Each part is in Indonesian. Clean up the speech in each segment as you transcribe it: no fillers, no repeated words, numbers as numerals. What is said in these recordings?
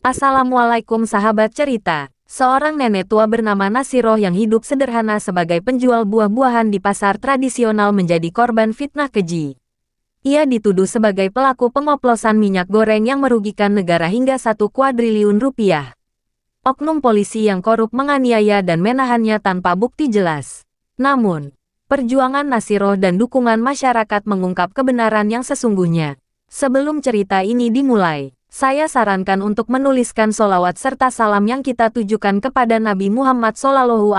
Assalamualaikum sahabat cerita. Seorang nenek tua bernama Nasiroh yang hidup sederhana sebagai penjual buah-buahan di pasar tradisional menjadi korban fitnah keji. Ia dituduh sebagai pelaku pengoplosan minyak goreng yang merugikan negara hingga 1 kuadriliun rupiah. Oknum polisi yang korup menganiaya dan menahannya tanpa bukti jelas. Namun, perjuangan Nasiroh dan dukungan masyarakat mengungkap kebenaran yang sesungguhnya. Sebelum cerita ini dimulai, saya sarankan untuk menuliskan sholawat serta salam yang kita tujukan kepada Nabi Muhammad SAW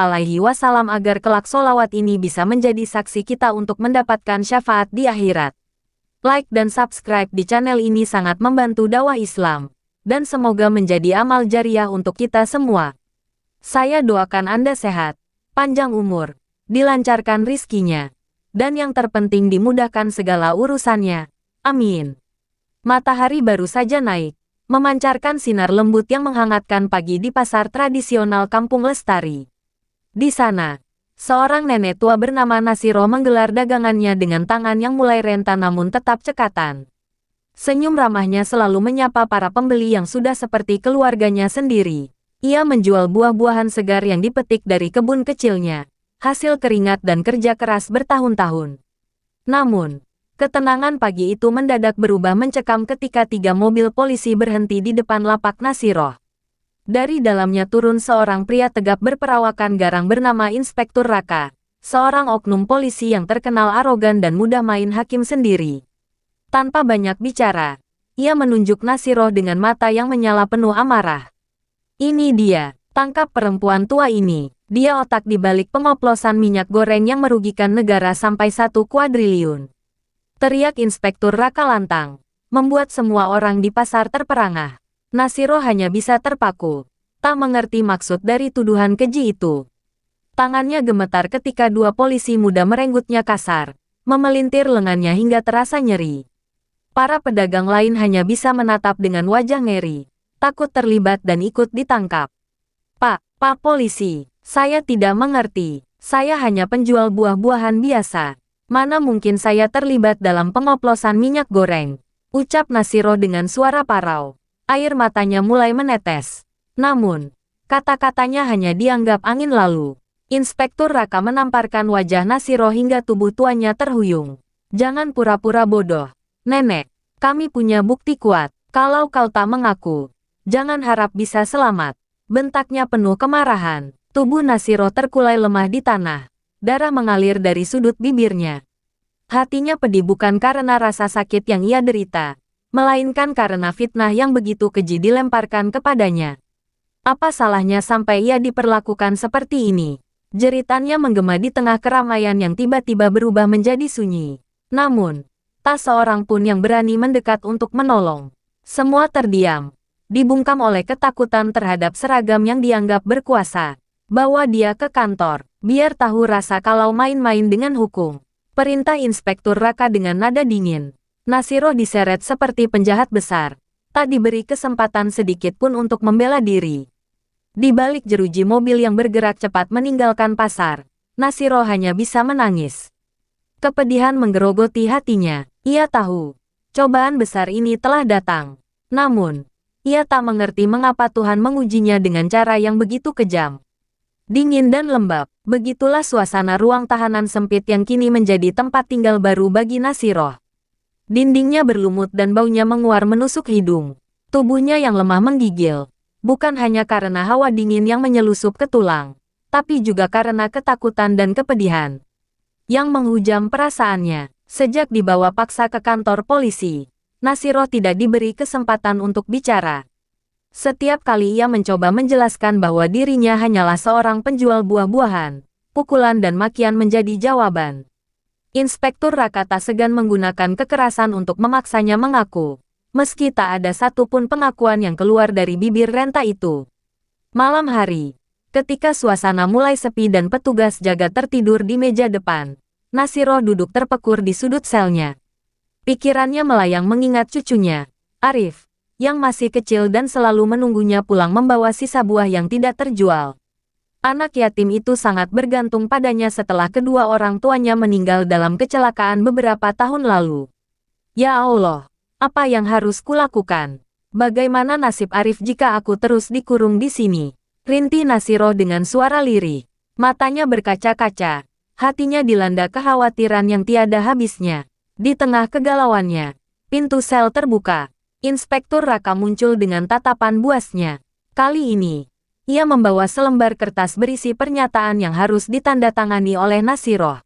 agar kelak sholawat ini bisa menjadi saksi kita untuk mendapatkan syafaat di akhirat. Like dan subscribe di channel ini sangat membantu dakwah Islam, dan semoga menjadi amal jariah untuk kita semua. Saya doakan Anda sehat, panjang umur, dilancarkan rizkinya, dan yang terpenting dimudahkan segala urusannya. Amin. Matahari baru saja naik, memancarkan sinar lembut yang menghangatkan pagi di pasar tradisional Kampung Lestari. Di sana, seorang nenek tua bernama Nasiroh menggelar dagangannya dengan tangan yang mulai renta namun tetap cekatan. Senyum ramahnya selalu menyapa para pembeli yang sudah seperti keluarganya sendiri. Ia menjual buah-buahan segar yang dipetik dari kebun kecilnya, hasil keringat dan kerja keras bertahun-tahun. Namun, ketenangan pagi itu mendadak berubah mencekam ketika 3 mobil polisi berhenti di depan lapak Nasiroh. Dari dalamnya turun seorang pria tegap berperawakan garang bernama Inspektur Raka, seorang oknum polisi yang terkenal arogan dan mudah main hakim sendiri. Tanpa banyak bicara, ia menunjuk Nasiroh dengan mata yang menyala penuh amarah. "Ini dia, tangkap perempuan tua ini. Dia otak di balik pengoplosan minyak goreng yang merugikan negara sampai 1 kuadriliun. Teriak Inspektur Raka lantang, membuat semua orang di pasar terperangah. Nasiroh hanya bisa terpaku, tak mengerti maksud dari tuduhan keji itu. Tangannya gemetar ketika 2 polisi muda merenggutnya kasar, memelintir lengannya hingga terasa nyeri. Para pedagang lain hanya bisa menatap dengan wajah ngeri, takut terlibat dan ikut ditangkap. Pak polisi, saya tidak mengerti. Saya hanya penjual buah-buahan biasa. Mana mungkin saya terlibat dalam pengoplosan minyak goreng," ucap Nasiroh dengan suara parau. Air matanya mulai menetes. Namun, kata-katanya hanya dianggap angin lalu. Inspektur Raka menamparkan wajah Nasiroh hingga tubuh tuanya terhuyung. "Jangan pura-pura bodoh, Nenek. Kami punya bukti kuat. Kalau kau tak mengaku, jangan harap bisa selamat," bentaknya penuh kemarahan. Tubuh Nasiroh terkulai lemah di tanah. Darah mengalir dari sudut bibirnya. Hatinya pedih bukan karena rasa sakit yang ia derita, melainkan karena fitnah yang begitu keji dilemparkan kepadanya. Apa salahnya sampai ia diperlakukan seperti ini? Jeritannya menggema di tengah keramaian yang tiba-tiba berubah menjadi sunyi. Namun, tak seorang pun yang berani mendekat untuk menolong. Semua terdiam, dibungkam oleh ketakutan terhadap seragam yang dianggap berkuasa. "Bawa dia ke kantor, biar tahu rasa kalau main-main dengan hukum," perintah Inspektur Raka dengan nada dingin. Nasiroh diseret seperti penjahat besar, tak diberi kesempatan sedikit pun untuk membela diri. Di balik jeruji mobil yang bergerak cepat meninggalkan pasar, Nasiroh hanya bisa menangis. Kepedihan menggerogoti hatinya. Ia tahu, cobaan besar ini telah datang. Namun, ia tak mengerti mengapa Tuhan mengujinya dengan cara yang begitu kejam. Dingin dan lembab, begitulah suasana ruang tahanan sempit yang kini menjadi tempat tinggal baru bagi Nasiroh. Dindingnya berlumut dan baunya menguar menusuk hidung. Tubuhnya yang lemah menggigil, bukan hanya karena hawa dingin yang menyelusup ke tulang, tapi juga karena ketakutan dan kepedihan yang menghujam perasaannya. Sejak dibawa paksa ke kantor polisi, Nasiroh tidak diberi kesempatan untuk bicara. Setiap kali ia mencoba menjelaskan bahwa dirinya hanyalah seorang penjual buah-buahan, pukulan dan makian menjadi jawaban. Inspektur Raka tak segan menggunakan kekerasan untuk memaksanya mengaku, meski tak ada satupun pengakuan yang keluar dari bibir renta itu. Malam hari, ketika suasana mulai sepi dan petugas jaga tertidur di meja depan, Nasiroh duduk terpekur di sudut selnya. Pikirannya melayang mengingat cucunya, Arif, yang masih kecil dan selalu menunggunya pulang membawa sisa buah yang tidak terjual. Anak yatim itu sangat bergantung padanya setelah kedua orang tuanya meninggal dalam kecelakaan beberapa tahun lalu. Ya Allah, apa yang harus kulakukan? Bagaimana nasib Arif jika aku terus dikurung di sini? Rinti Nasiroh dengan suara lirih. Matanya berkaca-kaca. Hatinya dilanda kekhawatiran yang tiada habisnya. Di tengah kegalauannya, pintu sel terbuka. Inspektur Raka muncul dengan tatapan buasnya. Kali ini, ia membawa selembar kertas berisi pernyataan yang harus ditandatangani oleh Nasiroh.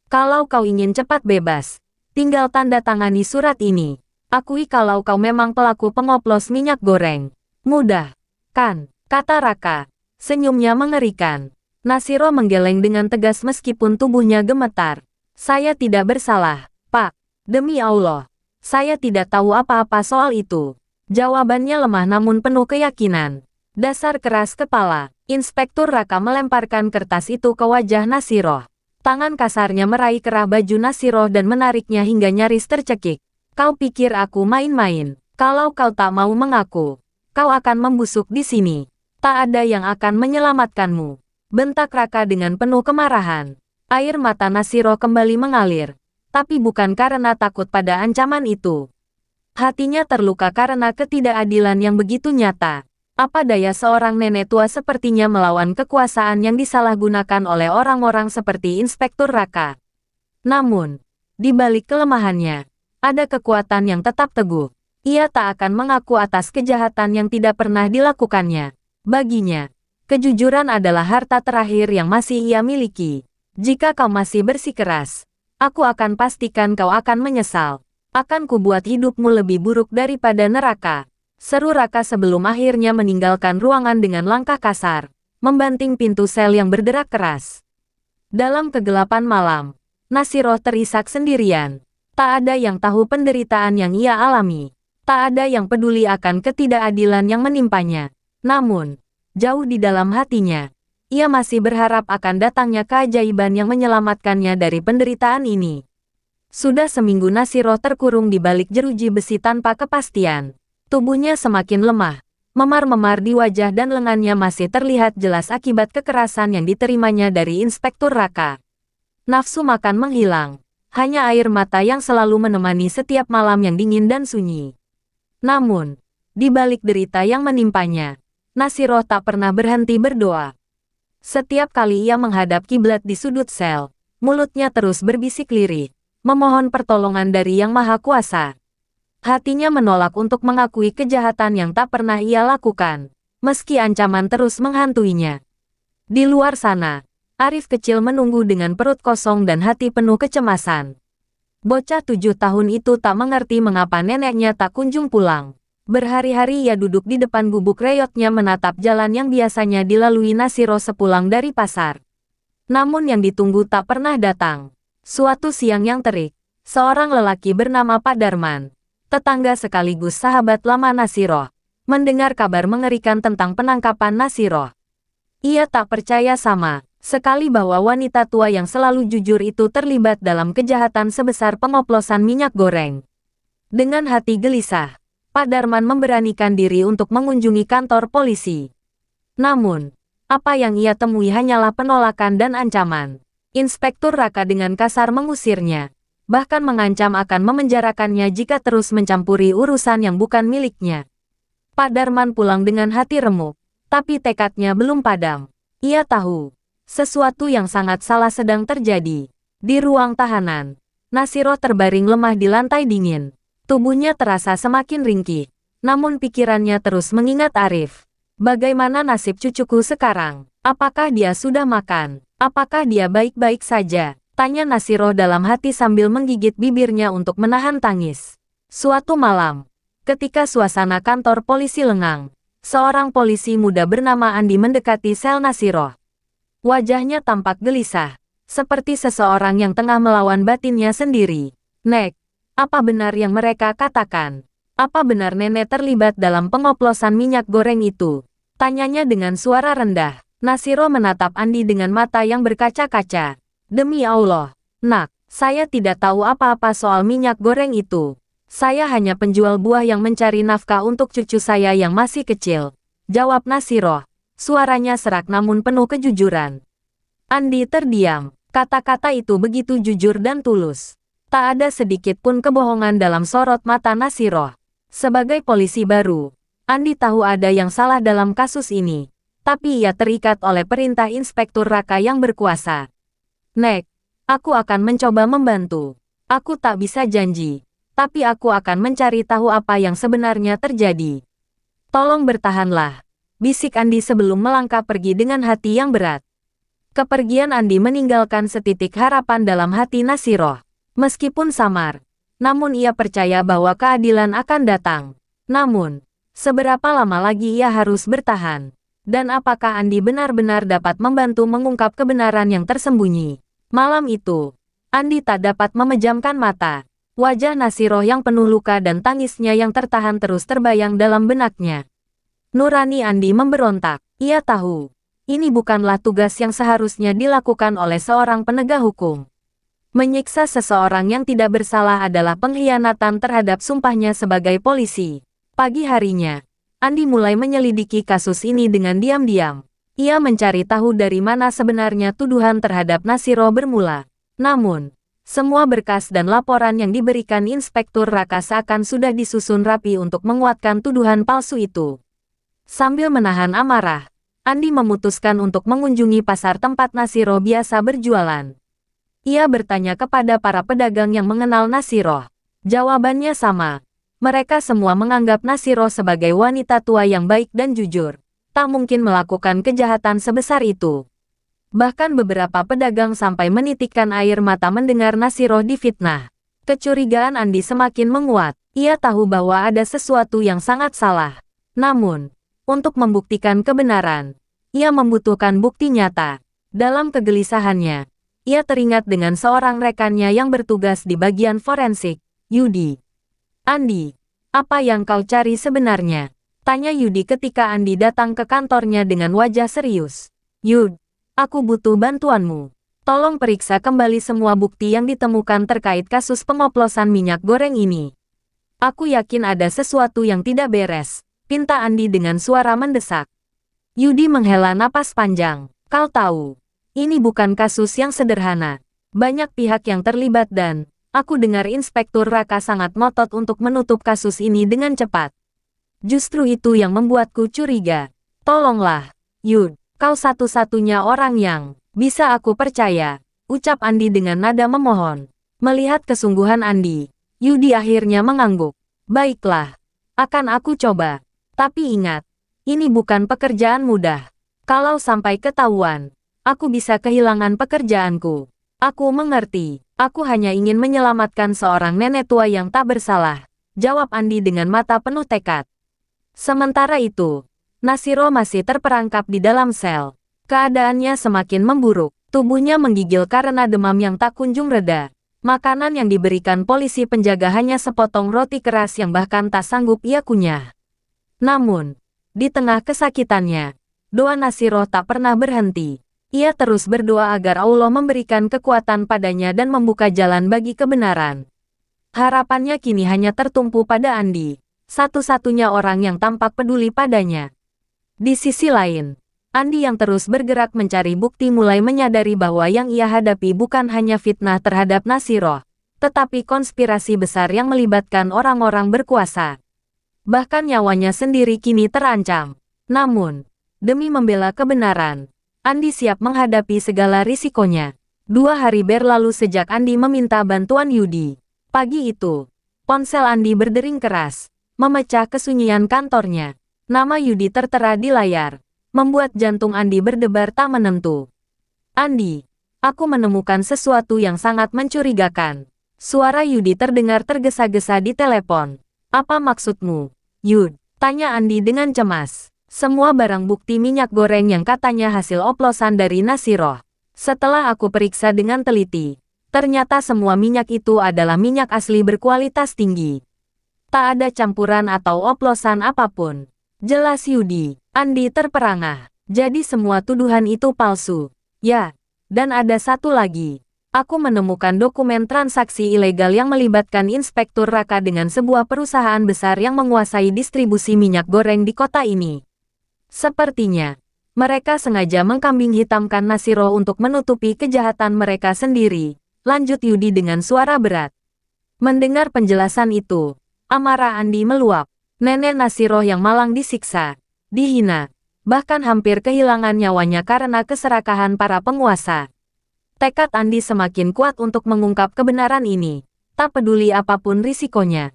Kalau kau ingin cepat bebas, tinggal tanda tangani surat ini. Akui kalau kau memang pelaku pengoplos minyak goreng. Mudah, kan? Kata Raka. Senyumnya mengerikan. Nasiroh menggeleng dengan tegas meskipun tubuhnya gemetar. Saya tidak bersalah, Pak. Demi Allah, saya tidak tahu apa-apa soal itu. Jawabannya lemah namun penuh keyakinan. Dasar keras kepala. Inspektur Raka melemparkan kertas itu ke wajah Nasiroh. Tangan kasarnya meraih kerah baju Nasiroh dan menariknya hingga nyaris tercekik. Kau pikir aku main-main? Kalau kau tak mau mengaku, kau akan membusuk di sini. Tak ada yang akan menyelamatkanmu. Bentak Raka dengan penuh kemarahan. Air mata Nasiroh kembali mengalir. Tapi bukan karena takut pada ancaman itu. Hatinya terluka karena ketidakadilan yang begitu nyata. Apa daya seorang nenek tua sepertinya melawan kekuasaan yang disalahgunakan oleh orang-orang seperti Inspektur Raka. Namun, di balik kelemahannya, ada kekuatan yang tetap teguh. Ia tak akan mengaku atas kejahatan yang tidak pernah dilakukannya. Baginya, kejujuran adalah harta terakhir yang masih ia miliki. Jika kau masih bersikeras, aku akan pastikan kau akan menyesal. Akan kubuat hidupmu lebih buruk daripada neraka. Seru Raka sebelum akhirnya meninggalkan ruangan dengan langkah kasar, membanting pintu sel yang berderak keras. Dalam kegelapan malam, Nasiroh terisak sendirian. Tak ada yang tahu penderitaan yang ia alami. Tak ada yang peduli akan ketidakadilan yang menimpanya. Namun, jauh di dalam hatinya, ia masih berharap akan datangnya keajaiban yang menyelamatkannya dari penderitaan ini. Sudah seminggu Nasiroh terkurung di balik jeruji besi tanpa kepastian. Tubuhnya semakin lemah, memar-memar di wajah dan lengannya masih terlihat jelas akibat kekerasan yang diterimanya dari Inspektur Raka. Nafsu makan menghilang. Hanya air mata yang selalu menemani setiap malam yang dingin dan sunyi. Namun, di balik derita yang menimpanya, Nasiroh tak pernah berhenti berdoa. Setiap kali ia menghadap kiblat di sudut sel, mulutnya terus berbisik lirih, memohon pertolongan dari Yang Maha Kuasa. Hatinya menolak untuk mengakui kejahatan yang tak pernah ia lakukan, meski ancaman terus menghantuinya. Di luar sana, Arif kecil menunggu dengan perut kosong dan hati penuh kecemasan. Bocah 7 tahun itu tak mengerti mengapa neneknya tak kunjung pulang. Berhari-hari ia duduk di depan gubuk reyotnya menatap jalan yang biasanya dilalui Nasiroh sepulang dari pasar. Namun yang ditunggu tak pernah datang. Suatu siang yang terik, seorang lelaki bernama Pak Darman, tetangga sekaligus sahabat lama Nasiroh, mendengar kabar mengerikan tentang penangkapan Nasiroh. Ia tak percaya sama sekali bahwa wanita tua yang selalu jujur itu terlibat dalam kejahatan sebesar pengoplosan minyak goreng. Dengan hati gelisah, Pak Darman memberanikan diri untuk mengunjungi kantor polisi. Namun, apa yang ia temui hanyalah penolakan dan ancaman. Inspektur Raka dengan kasar mengusirnya, bahkan mengancam akan memenjarakannya jika terus mencampuri urusan yang bukan miliknya. Pak Darman pulang dengan hati remuk, tapi tekadnya belum padam. Ia tahu sesuatu yang sangat salah sedang terjadi. Di ruang tahanan, Nasiroh terbaring lemah di lantai dingin. Tubuhnya terasa semakin ringkih, namun pikirannya terus mengingat Arif. Bagaimana nasib cucuku sekarang? Apakah dia sudah makan? Apakah dia baik-baik saja? Tanya Nasiroh dalam hati sambil menggigit bibirnya untuk menahan tangis. Suatu malam, ketika suasana kantor polisi lengang, seorang polisi muda bernama Andi mendekati sel Nasiroh. Wajahnya tampak gelisah, seperti seseorang yang tengah melawan batinnya sendiri. Nek, apa benar yang mereka katakan? Apa benar nenek terlibat dalam pengoplosan minyak goreng itu? Tanyanya dengan suara rendah. Nasiroh menatap Andi dengan mata yang berkaca-kaca. Demi Allah, nak, saya tidak tahu apa-apa soal minyak goreng itu. Saya hanya penjual buah yang mencari nafkah untuk cucu saya yang masih kecil. Jawab Nasiroh. Suaranya serak namun penuh kejujuran. Andi terdiam. Kata-kata itu begitu jujur dan tulus. Tak ada sedikit pun kebohongan dalam sorot mata Nasiroh. Sebagai polisi baru, Andi tahu ada yang salah dalam kasus ini, tapi ia terikat oleh perintah Inspektur Raka yang berkuasa. Nek, aku akan mencoba membantu. Aku tak bisa janji, tapi aku akan mencari tahu apa yang sebenarnya terjadi. Tolong bertahanlah, bisik Andi sebelum melangkah pergi dengan hati yang berat. Kepergian Andi meninggalkan setitik harapan dalam hati Nasiroh. Meskipun samar, namun ia percaya bahwa keadilan akan datang. Namun, seberapa lama lagi ia harus bertahan? Dan apakah Andi benar-benar dapat membantu mengungkap kebenaran yang tersembunyi? Malam itu, Andi tak dapat memejamkan mata. Wajah Nasiroh yang penuh luka dan tangisnya yang tertahan terus terbayang dalam benaknya. Nurani Andi memberontak. Ia tahu, ini bukanlah tugas yang seharusnya dilakukan oleh seorang penegak hukum. Menyiksa seseorang yang tidak bersalah adalah pengkhianatan terhadap sumpahnya sebagai polisi. Pagi harinya, Andi mulai menyelidiki kasus ini dengan diam-diam. Ia mencari tahu dari mana sebenarnya tuduhan terhadap Nasiroh bermula. Namun, semua berkas dan laporan yang diberikan Inspektur Raka seakan sudah disusun rapi untuk menguatkan tuduhan palsu itu. Sambil menahan amarah, Andi memutuskan untuk mengunjungi pasar tempat Nasiroh biasa berjualan. Ia bertanya kepada para pedagang yang mengenal Nasiroh. Jawabannya sama. Mereka semua menganggap Nasiroh sebagai wanita tua yang baik dan jujur. Tak mungkin melakukan kejahatan sebesar itu. Bahkan beberapa pedagang sampai menitikkan air mata mendengar Nasiroh difitnah. Kecurigaan Andi semakin menguat. Ia tahu bahwa ada sesuatu yang sangat salah. Namun, untuk membuktikan kebenaran, ia membutuhkan bukti nyata. Dalam kegelisahannya, ia teringat dengan seorang rekannya yang bertugas di bagian forensik, Yudi. Andi, apa yang kau cari sebenarnya? Tanya Yudi ketika Andi datang ke kantornya dengan wajah serius. Yud, aku butuh bantuanmu. Tolong periksa kembali semua bukti yang ditemukan terkait kasus pengoplosan minyak goreng ini. Aku yakin ada sesuatu yang tidak beres, pinta Andi dengan suara mendesak. Yudi menghela napas panjang. Kau tahu, ini bukan kasus yang sederhana. Banyak pihak yang terlibat dan, aku dengar Inspektur Raka sangat ngotot untuk menutup kasus ini dengan cepat. Justru itu yang membuatku curiga. Tolonglah, Yud. Kau satu-satunya orang yang bisa aku percaya, ucap Andi dengan nada memohon. Melihat kesungguhan Andi, Yudi akhirnya mengangguk. Baiklah, akan aku coba. Tapi ingat, ini bukan pekerjaan mudah. Kalau sampai ketahuan, aku bisa kehilangan pekerjaanku. Aku mengerti, aku hanya ingin menyelamatkan seorang nenek tua yang tak bersalah, jawab Andi dengan mata penuh tekad. Sementara itu, Nasiroh masih terperangkap di dalam sel. Keadaannya semakin memburuk. Tubuhnya menggigil karena demam yang tak kunjung reda. Makanan yang diberikan polisi penjaga hanya sepotong roti keras yang bahkan tak sanggup ia kunyah. Namun, di tengah kesakitannya, doa Nasiroh tak pernah berhenti. Ia terus berdoa agar Allah memberikan kekuatan padanya dan membuka jalan bagi kebenaran. Harapannya kini hanya tertumpu pada Andi, satu-satunya orang yang tampak peduli padanya. Di sisi lain, Andi yang terus bergerak mencari bukti mulai menyadari bahwa yang ia hadapi bukan hanya fitnah terhadap Nasiroh, tetapi konspirasi besar yang melibatkan orang-orang berkuasa. Bahkan nyawanya sendiri kini terancam. Namun, demi membela kebenaran, Andi siap menghadapi segala risikonya. 2 hari berlalu sejak Andi meminta bantuan Yudi. Pagi itu, ponsel Andi berdering keras, memecah kesunyian kantornya. Nama Yudi tertera di layar, membuat jantung Andi berdebar tak menentu. Andi, aku menemukan sesuatu yang sangat mencurigakan. Suara Yudi terdengar tergesa-gesa di telepon. Apa maksudmu, Yud? Tanya Andi dengan cemas. Semua barang bukti minyak goreng yang katanya hasil oplosan dari Nasiroh. Setelah aku periksa dengan teliti, ternyata semua minyak itu adalah minyak asli berkualitas tinggi. Tak ada campuran atau oplosan apapun. Jelas Yudi. Andi terperangah. Jadi semua tuduhan itu palsu. Ya, dan ada satu lagi. Aku menemukan dokumen transaksi ilegal yang melibatkan Inspektur Raka dengan sebuah perusahaan besar yang menguasai distribusi minyak goreng di kota ini. Sepertinya, mereka sengaja mengkambing hitamkan Nasiroh untuk menutupi kejahatan mereka sendiri, lanjut Yudi dengan suara berat. Mendengar penjelasan itu, Amarah Andi meluap. Nenek Nasiroh yang malang disiksa, dihina, bahkan hampir kehilangan nyawanya karena keserakahan para penguasa. Tekad Andi semakin kuat untuk mengungkap kebenaran ini, tak peduli apapun risikonya.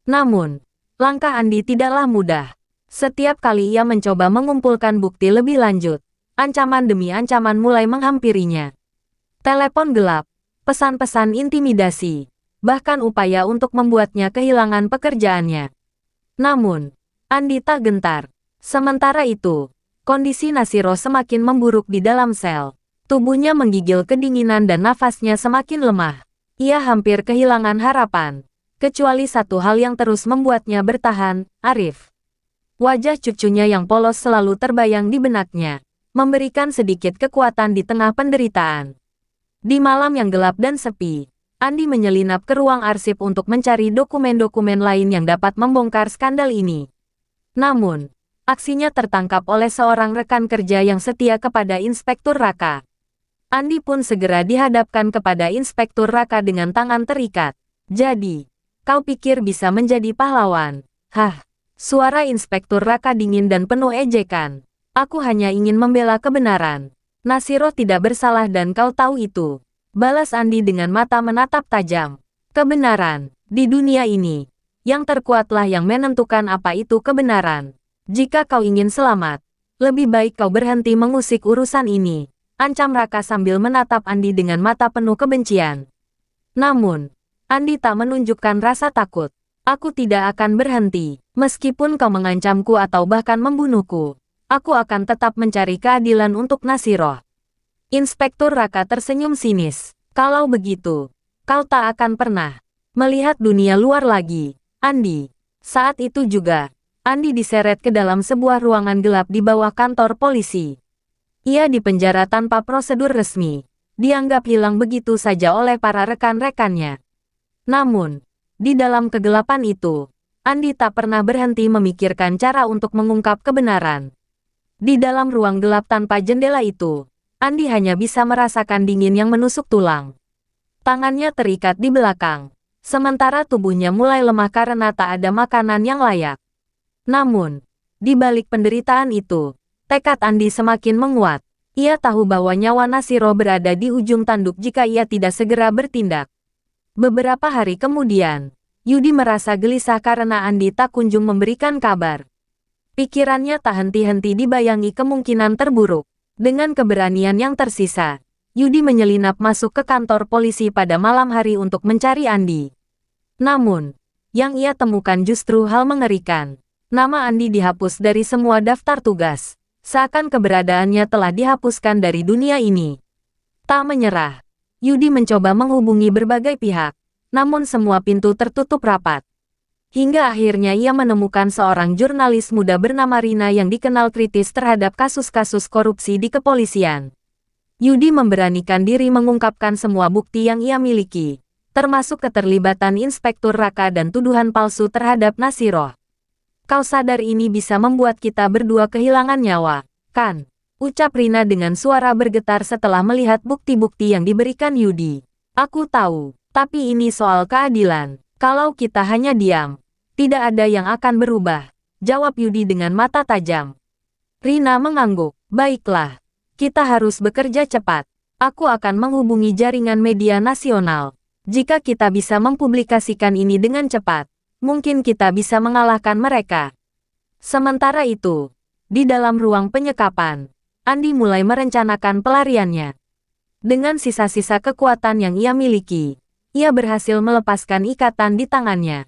Namun, langkah Andi tidaklah mudah. Setiap kali ia mencoba mengumpulkan bukti lebih lanjut, ancaman demi ancaman mulai menghampirinya. Telepon gelap, pesan-pesan intimidasi, bahkan upaya untuk membuatnya kehilangan pekerjaannya. Namun, Andi tak gentar. Sementara itu, kondisi Nasiroh semakin memburuk di dalam sel. Tubuhnya menggigil kedinginan dan nafasnya semakin lemah. Ia hampir kehilangan harapan. Kecuali satu hal yang terus membuatnya bertahan, Arif. Wajah cucunya yang polos selalu terbayang di benaknya, memberikan sedikit kekuatan di tengah penderitaan. Di malam yang gelap dan sepi, Andi menyelinap ke ruang arsip untuk mencari dokumen-dokumen lain yang dapat membongkar skandal ini. Namun, aksinya tertangkap oleh seorang rekan kerja yang setia kepada Inspektur Raka. Andi pun segera dihadapkan kepada Inspektur Raka dengan tangan terikat. Jadi, kau pikir bisa menjadi pahlawan? Hah, suara Inspektur Raka dingin dan penuh ejekan. Aku hanya ingin membela kebenaran. Nasiroh tidak bersalah dan kau tahu itu. Balas Andi dengan mata menatap tajam. Kebenaran, di dunia ini, yang terkuatlah yang menentukan apa itu kebenaran. Jika kau ingin selamat, lebih baik kau berhenti mengusik urusan ini. Ancam Raka sambil menatap Andi dengan mata penuh kebencian. Namun, Andi tak menunjukkan rasa takut. Aku tidak akan berhenti, meskipun kau mengancamku atau bahkan membunuhku. Aku akan tetap mencari keadilan untuk Nasiroh. Inspektur Raka tersenyum sinis. Kalau begitu, kau tak akan pernah melihat dunia luar lagi, Andi. Saat itu juga, Andi diseret ke dalam sebuah ruangan gelap di bawah kantor polisi. Ia dipenjara tanpa prosedur resmi, dianggap hilang begitu saja oleh para rekan-rekannya. Namun, di dalam kegelapan itu, Andi tak pernah berhenti memikirkan cara untuk mengungkap kebenaran. Di dalam ruang gelap tanpa jendela itu, Andi hanya bisa merasakan dingin yang menusuk tulang. Tangannya terikat di belakang, sementara tubuhnya mulai lemah karena tak ada makanan yang layak. Namun, di balik penderitaan itu, tekad Andi semakin menguat. Ia tahu bahwa nyawa Nasiroh berada di ujung tanduk jika ia tidak segera bertindak. Beberapa hari kemudian, Yudi merasa gelisah karena Andi tak kunjung memberikan kabar. Pikirannya tak henti-henti dibayangi kemungkinan terburuk. Dengan keberanian yang tersisa, Yudi menyelinap masuk ke kantor polisi pada malam hari untuk mencari Andi. Namun, yang ia temukan justru hal mengerikan. Nama Andi dihapus dari semua daftar tugas, seakan keberadaannya telah dihapuskan dari dunia ini. Tak menyerah, Yudi mencoba menghubungi berbagai pihak, namun semua pintu tertutup rapat. Hingga akhirnya ia menemukan seorang jurnalis muda bernama Rina yang dikenal kritis terhadap kasus-kasus korupsi di kepolisian. Yudi memberanikan diri mengungkapkan semua bukti yang ia miliki, termasuk keterlibatan Inspektur Raka dan tuduhan palsu terhadap Nasiroh. Kau sadar ini bisa membuat kita berdua kehilangan nyawa, kan? Ucap Rina dengan suara bergetar setelah melihat bukti-bukti yang diberikan Yudi. Aku tahu, tapi ini soal keadilan. Kalau kita hanya diam, tidak ada yang akan berubah, jawab Yudi dengan mata tajam. Rina mengangguk. Baiklah, kita harus bekerja cepat. Aku akan menghubungi jaringan media nasional. Jika kita bisa mempublikasikan ini dengan cepat, mungkin kita bisa mengalahkan mereka. Sementara itu, di dalam ruang penyekapan, Andi mulai merencanakan pelariannya. Dengan sisa-sisa kekuatan yang ia miliki, ia berhasil melepaskan ikatan di tangannya.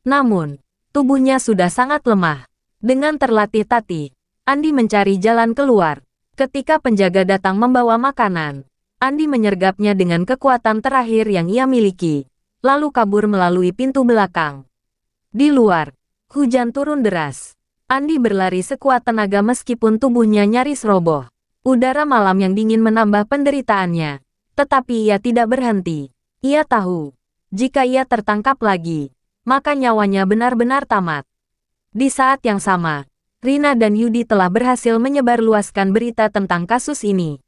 Namun, tubuhnya sudah sangat lemah. Dengan terlatih-tatih, Andi mencari jalan keluar. Ketika penjaga datang membawa makanan, Andi menyergapnya dengan kekuatan terakhir yang ia miliki, lalu kabur melalui pintu belakang. Di luar, hujan turun deras. Andi berlari sekuat tenaga meskipun tubuhnya nyaris roboh. Udara malam yang dingin menambah penderitaannya, tetapi ia tidak berhenti. Ia tahu, jika ia tertangkap lagi, maka nyawanya benar-benar tamat. Di saat yang sama, Rina dan Yudi telah berhasil menyebarluaskan berita tentang kasus ini.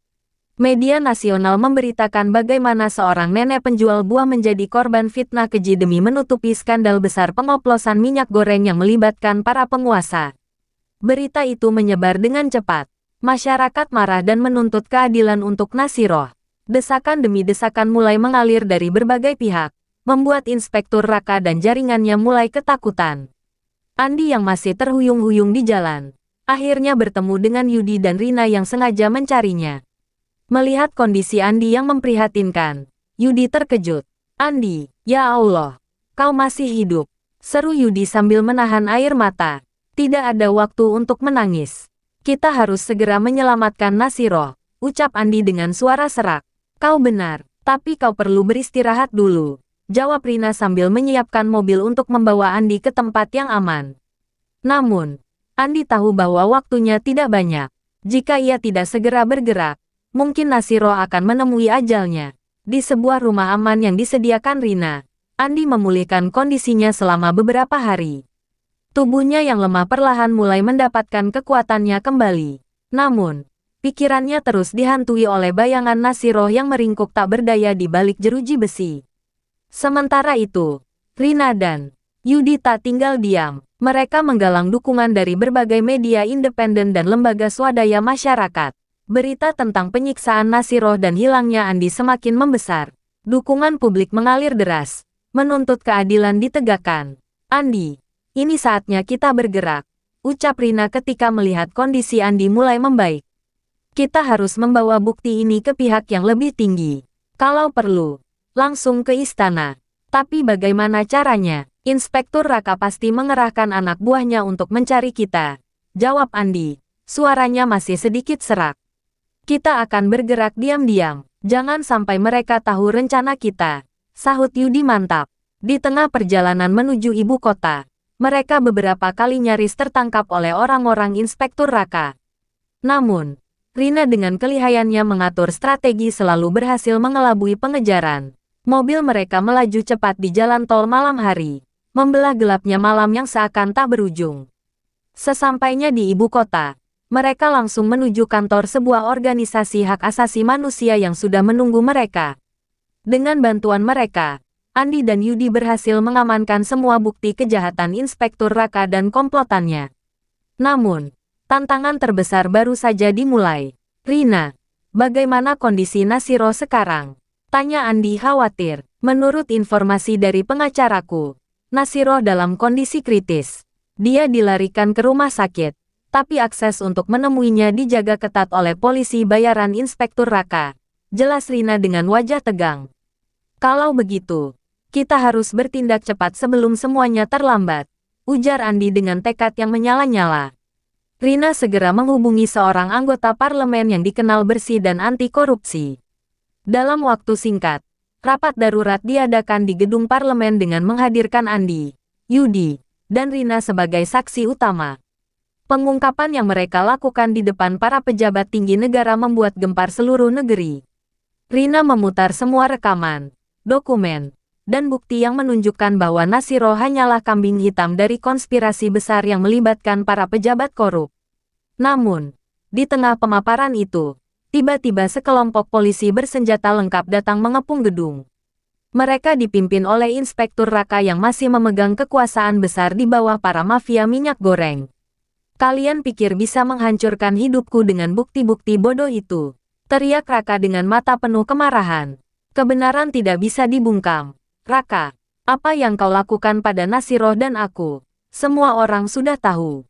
Media nasional memberitakan bagaimana seorang nenek penjual buah menjadi korban fitnah keji demi menutupi skandal besar pengoplosan minyak goreng yang melibatkan para penguasa. Berita itu menyebar dengan cepat. Masyarakat marah dan menuntut keadilan untuk Naziroh. Desakan demi desakan mulai mengalir dari berbagai pihak, membuat Inspektur Raka dan jaringannya mulai ketakutan. Andi yang masih terhuyung-huyung di jalan, akhirnya bertemu dengan Yudi dan Rina yang sengaja mencarinya. Melihat kondisi Andi yang memprihatinkan, Yudi terkejut. "Andi, ya Allah, kau masih hidup," seru Yudi sambil menahan air mata. "Tidak ada waktu untuk menangis. Kita harus segera menyelamatkan Naziroh," ucap Andi dengan suara serak. "Kau benar, tapi kau perlu beristirahat dulu," jawab Rina sambil menyiapkan mobil untuk membawa Andi ke tempat yang aman. Namun, Andi tahu bahwa waktunya tidak banyak. Jika ia tidak segera bergerak, mungkin Naziroh akan menemui ajalnya. Di sebuah rumah aman yang disediakan Rina, Andi memulihkan kondisinya selama beberapa hari. Tubuhnya yang lemah perlahan mulai mendapatkan kekuatannya kembali. Namun, pikirannya terus dihantui oleh bayangan Naziroh yang meringkuk tak berdaya di balik jeruji besi. Sementara itu, Rina dan Yudi tak tinggal diam. Mereka menggalang dukungan dari berbagai media independen dan lembaga swadaya masyarakat. Berita tentang penyiksaan Naziroh dan hilangnya Andi semakin membesar. Dukungan publik mengalir deras, menuntut keadilan ditegakkan. "Andi, ini saatnya kita bergerak," ucap Rina ketika melihat kondisi Andi mulai membaik. "Kita harus membawa bukti ini ke pihak yang lebih tinggi. Kalau perlu, langsung ke istana. Tapi bagaimana caranya? Inspektur Raka pasti mengerahkan anak buahnya untuk mencari kita," jawab Andi. Suaranya masih sedikit serak. "Kita akan bergerak diam-diam. Jangan sampai mereka tahu rencana kita," sahut Yudi mantap. Di tengah perjalanan menuju ibu kota, mereka beberapa kali nyaris tertangkap oleh orang-orang Inspektur Raka. Namun, Rina dengan kelihayannya mengatur strategi selalu berhasil mengelabui pengejaran. Mobil mereka melaju cepat di jalan tol malam hari, membelah gelapnya malam yang seakan tak berujung. Sesampainya di ibu kota, mereka langsung menuju kantor sebuah organisasi hak asasi manusia yang sudah menunggu mereka. Dengan bantuan mereka, Andi dan Yudi berhasil mengamankan semua bukti kejahatan Inspektur Raka dan komplotannya. Namun, tantangan terbesar baru saja dimulai. "Rina, bagaimana kondisi Naziroh sekarang?" tanya Andi khawatir. "Menurut informasi dari pengacaraku, Naziroh dalam kondisi kritis. Dia dilarikan ke rumah sakit, tapi akses untuk menemuinya dijaga ketat oleh polisi bayaran Inspektur Raka," jelas Rina dengan wajah tegang. "Kalau begitu, kita harus bertindak cepat sebelum semuanya terlambat," ujar Andi dengan tekad yang menyala-nyala. Rina segera menghubungi seorang anggota parlemen yang dikenal bersih dan anti korupsi. Dalam waktu singkat, rapat darurat diadakan di gedung parlemen dengan menghadirkan Andi, Yudi, dan Rina sebagai saksi utama. Pengungkapan yang mereka lakukan di depan para pejabat tinggi negara membuat gempar seluruh negeri. Rina memutar semua rekaman, dokumen, dan bukti yang menunjukkan bahwa Naziroh hanyalah kambing hitam dari konspirasi besar yang melibatkan para pejabat korup. Namun, di tengah pemaparan itu, tiba-tiba sekelompok polisi bersenjata lengkap datang mengepung gedung. Mereka dipimpin oleh Inspektur Raka yang masih memegang kekuasaan besar di bawah para mafia minyak goreng. "Kalian pikir bisa menghancurkan hidupku dengan bukti-bukti bodoh itu?" teriak Raka dengan mata penuh kemarahan. "Kebenaran tidak bisa dibungkam. Raka, apa yang kau lakukan pada Naziroh dan aku, semua orang sudah tahu.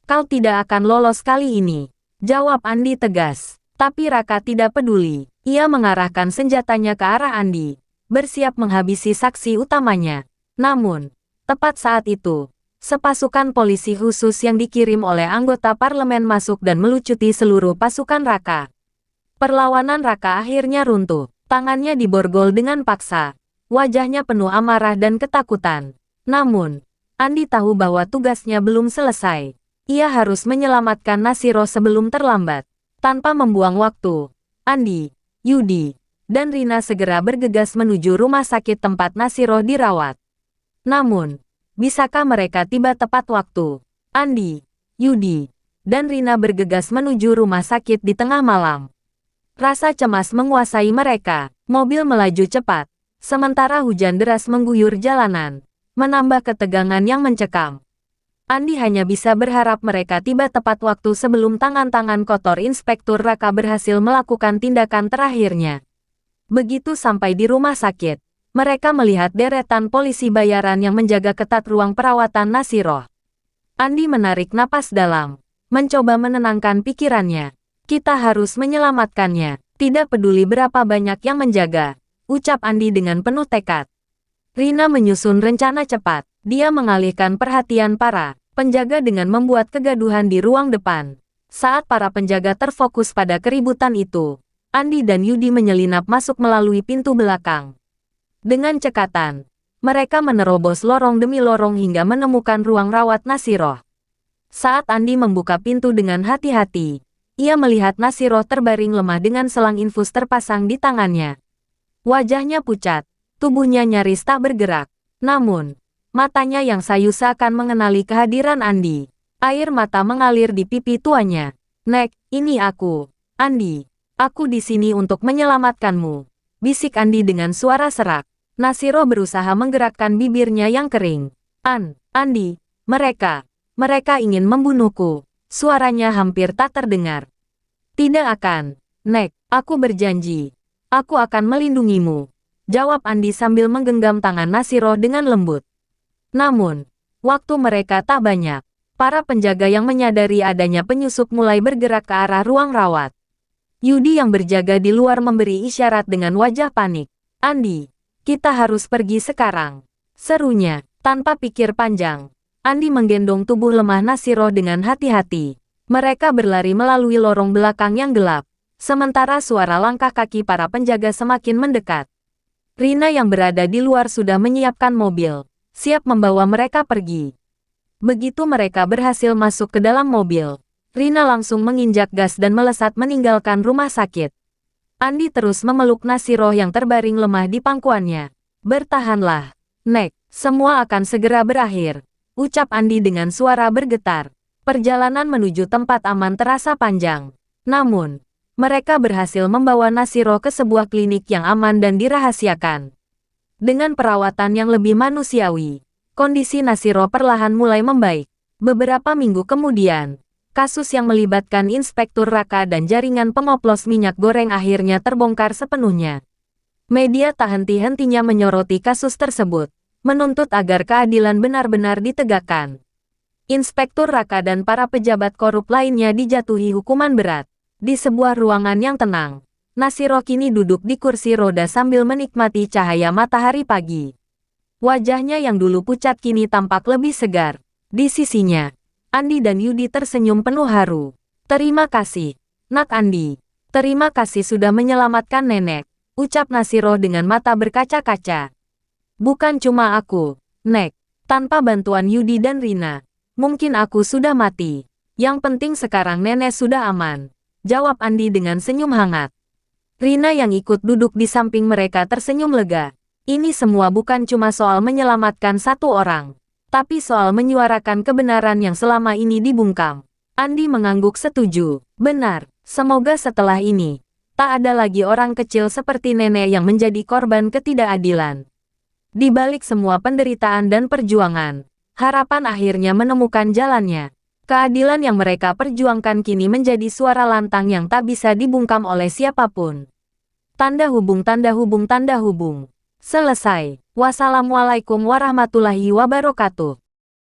Kau tidak akan lolos kali ini," jawab Andi tegas. Tapi Raka tidak peduli. Ia mengarahkan senjatanya ke arah Andi, bersiap menghabisi saksi utamanya. Namun, tepat saat itu, sepasukan polisi khusus yang dikirim oleh anggota parlemen masuk dan melucuti seluruh pasukan Raka. Perlawanan Raka akhirnya runtuh. Tangannya diborgol dengan paksa. Wajahnya penuh amarah dan ketakutan. Namun, Andi tahu bahwa tugasnya belum selesai. Ia harus menyelamatkan Naziroh sebelum terlambat. Tanpa membuang waktu, Andi, Yudi, dan Rina segera bergegas menuju rumah sakit tempat Naziroh dirawat. Namun, bisakah mereka tiba tepat waktu? Andi, Yudi, dan Rina bergegas menuju rumah sakit di tengah malam. Rasa cemas menguasai mereka. Mobil melaju cepat, sementara hujan deras mengguyur jalanan, menambah ketegangan yang mencekam. Andi hanya bisa berharap mereka tiba tepat waktu sebelum tangan-tangan kotor Inspektur Raka berhasil melakukan tindakan terakhirnya. Begitu sampai di rumah sakit, mereka melihat deretan polisi bayaran yang menjaga ketat ruang perawatan Nasiroh. Andi menarik napas dalam, mencoba menenangkan pikirannya. Kita harus menyelamatkannya, tidak peduli berapa banyak yang menjaga, ucap Andi dengan penuh tekad. Rina menyusun rencana cepat, dia mengalihkan perhatian para penjaga dengan membuat kegaduhan di ruang depan. Saat para penjaga terfokus pada keributan itu, Andi dan Yudi menyelinap masuk melalui pintu belakang. Dengan cekatan, mereka menerobos lorong demi lorong hingga menemukan ruang rawat Nasiroh. Saat Andi membuka pintu dengan hati-hati, ia melihat Nasiroh terbaring lemah dengan selang infus terpasang di tangannya. Wajahnya pucat, tubuhnya nyaris tak bergerak. Namun, matanya yang sayu seakan mengenali kehadiran Andi. Air mata mengalir di pipi tuanya. "Nek, ini aku, Andi. Aku di sini untuk menyelamatkanmu," bisik Andi dengan suara serak. Nasiroh berusaha menggerakkan bibirnya yang kering. Andi, mereka ingin membunuhku." Suaranya hampir tak terdengar. "Tidak akan, Nek, aku berjanji. Aku akan melindungimu," jawab Andi sambil menggenggam tangan Nasiroh dengan lembut. Namun, waktu mereka tak banyak. Para penjaga yang menyadari adanya penyusup mulai bergerak ke arah ruang rawat. Yudi yang berjaga di luar memberi isyarat dengan wajah panik. "Andi, kita harus pergi sekarang," serunya. Tanpa pikir panjang, Andi menggendong tubuh lemah Nasiroh dengan hati-hati. Mereka berlari melalui lorong belakang yang gelap, sementara suara langkah kaki para penjaga semakin mendekat. Rina yang berada di luar sudah menyiapkan mobil, siap membawa mereka pergi. Begitu mereka berhasil masuk ke dalam mobil, Rina langsung menginjak gas dan melesat meninggalkan rumah sakit. Andi terus memeluk Nasiroh yang terbaring lemah di pangkuannya. "Bertahanlah, Nek, semua akan segera berakhir," ucap Andi dengan suara bergetar. Perjalanan menuju tempat aman terasa panjang. Namun, mereka berhasil membawa Nasiroh ke sebuah klinik yang aman dan dirahasiakan. Dengan perawatan yang lebih manusiawi, kondisi Nasiroh perlahan mulai membaik. Beberapa minggu kemudian, kasus yang melibatkan Inspektur Raka dan jaringan pengoplos minyak goreng akhirnya terbongkar sepenuhnya. Media tak henti-hentinya menyoroti kasus tersebut, menuntut agar keadilan benar-benar ditegakkan. Inspektur Raka dan para pejabat korup lainnya dijatuhi hukuman berat. Di sebuah ruangan yang tenang, Nasiroh kini duduk di kursi roda sambil menikmati cahaya matahari pagi. Wajahnya yang dulu pucat kini tampak lebih segar. Di sisinya, Andi dan Yudi tersenyum penuh haru. "Terima kasih, Nak Andi. Terima kasih sudah menyelamatkan nenek," ucap Nasiroh dengan mata berkaca-kaca. "Bukan cuma aku, Nek. Tanpa bantuan Yudi dan Rina, mungkin aku sudah mati. Yang penting sekarang nenek sudah aman," jawab Andi dengan senyum hangat. Rina yang ikut duduk di samping mereka tersenyum lega. Ini semua bukan cuma soal menyelamatkan satu orang, tapi soal menyuarakan kebenaran yang selama ini dibungkam. Andi mengangguk setuju. "Benar, semoga setelah ini, tak ada lagi orang kecil seperti nenek yang menjadi korban ketidakadilan." Di balik semua penderitaan dan perjuangan, harapan akhirnya menemukan jalannya. Keadilan yang mereka perjuangkan kini menjadi suara lantang yang tak bisa dibungkam oleh siapapun. Tanda hubung, tanda hubung, tanda hubung. Selesai. Wassalamualaikum warahmatullahi wabarakatuh.